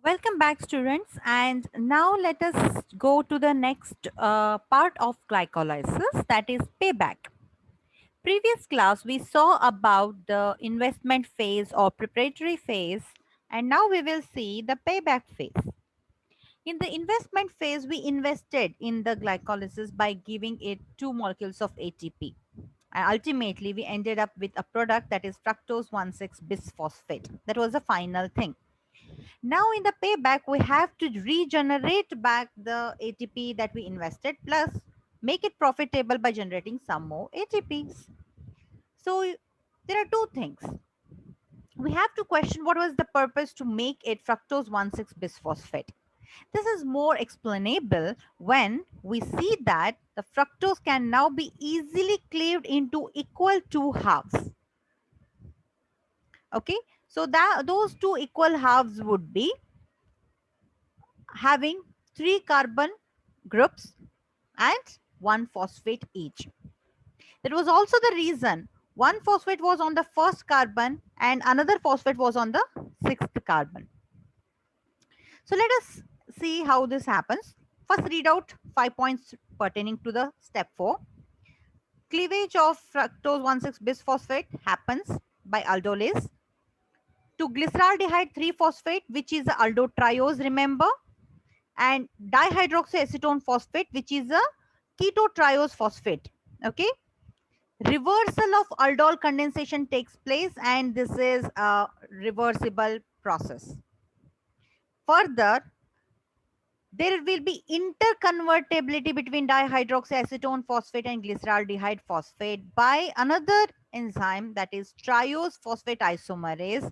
Welcome back, students. And now let us go to the next part of glycolysis, that is payback. Previous class, we saw about the investment phase or preparatory phase, and now we will see the payback phase. In the investment phase, we invested in the glycolysis by giving it 2 molecules of ATP. And ultimately, we ended up with a product that is fructose 1,6 bisphosphate. That was the final thing. Now in the payback, we have to regenerate back the ATP that we invested plus make it profitable by generating some more ATPs. So there are two things. We have to question what was the purpose to make it fructose 1,6 bisphosphate. This is more explainable when we see that the fructose can now be easily cleaved into equal two halves. Okay, so that those two equal halves would be having 3 carbon groups and 1 phosphate each. That was also the reason one phosphate was on the first carbon and another phosphate was on the sixth carbon. So let us see how this happens. First, read out 5 points pertaining to the step 4. Cleavage of fructose 1,6 bisphosphate happens by aldolase to glyceraldehyde 3-phosphate, which is the aldotriose, remember, and dihydroxyacetone phosphate, which is a ketotriose phosphate. Okay, reversal of aldol condensation takes place, and this is a reversible process. Further, there will be interconvertibility between dihydroxyacetone phosphate and glyceraldehyde phosphate by another enzyme, that is triose phosphate isomerase,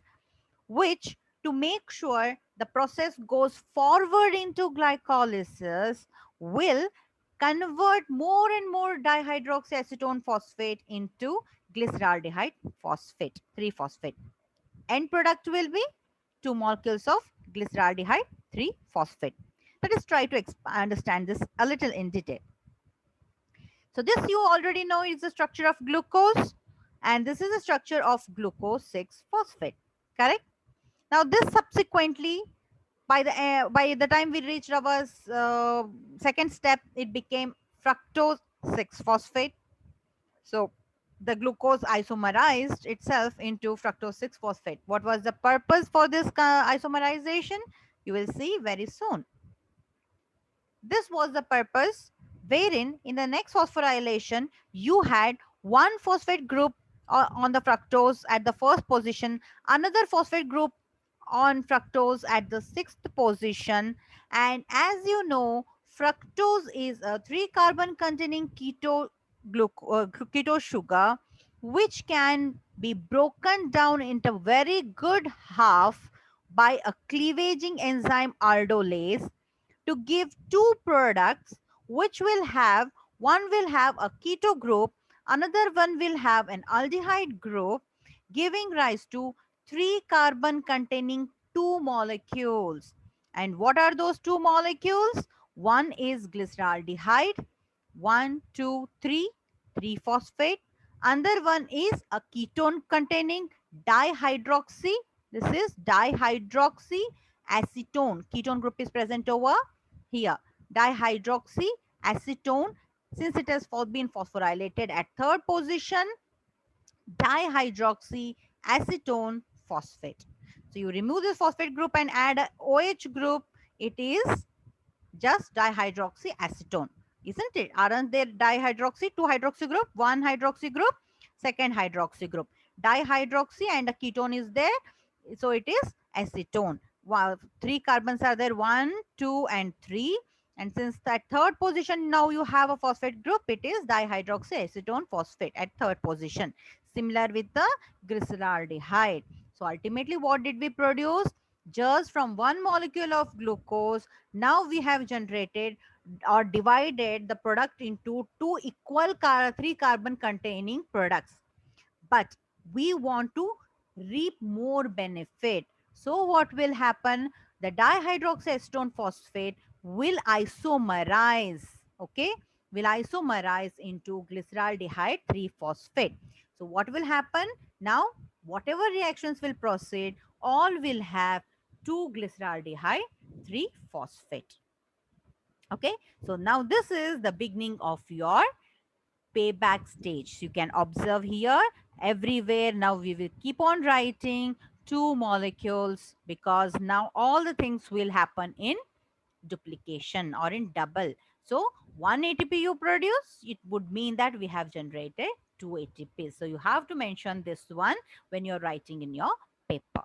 which, to make sure the process goes forward into glycolysis, will convert more and more dihydroxyacetone phosphate into glyceraldehyde phosphate, 3-phosphate. End product will be 2 molecules of glyceraldehyde 3-phosphate. Let us try to understand this a little in detail. So this you already know is the structure of glucose, and this is the structure of glucose 6-phosphate, correct? Now this subsequently, by the time we reached our second step, it became fructose 6-phosphate. So the glucose isomerized itself into fructose 6-phosphate. What was the purpose for this isomerization? You will see very soon. This was the purpose wherein in the next phosphorylation you had one phosphate group on the fructose at the first position, another phosphate group on fructose at the sixth position. And as you know, fructose is a 3 carbon containing keto sugar, which can be broken down into very good half by a cleavaging enzyme aldolase to give two products, which will have, one will have a keto group, another one will have an aldehyde group, giving rise to 3 carbon containing 2 molecules. And what are those 2 molecules? One is glyceraldehyde, 1, 2, 3, 3-phosphate. Another one is a ketone containing dihydroxy. This is dihydroxy acetone. Ketone group is present over here. Dihydroxy acetone, since it has been phosphorylated at third position, dihydroxy acetone phosphate. So you remove this phosphate group and add a OH group. It is just dihydroxy acetone, isn't it? Aren't there dihydroxy, 2 hydroxy group, 1 hydroxy group, second hydroxy group, dihydroxy and a ketone is there, so it is acetone. Wow, 3 carbons are there, 1, 2 and 3, and since that third position now you have a phosphate group, it is dihydroxyacetone phosphate at third position, similar with the glyceraldehyde. So ultimately what did we produce? Just from one molecule of glucose, now we have generated or divided the product into two equal 3 carbon containing products, but we want to reap more benefit. So what will happen? The dihydroxyacetone phosphate will isomerize, okay, will isomerize into glyceraldehyde 3-phosphate. So what will happen now? Whatever reactions will proceed, all will have 2 glyceraldehyde, 3 phosphate. Okay, so now this is the beginning of your payback stage. You can observe here everywhere. Now we will keep on writing two molecules because now all the things will happen in duplication or in double. So 1 ATP you produce, it would mean that we have generated 2 ATPs. So you have to mention this one when you're writing in your paper.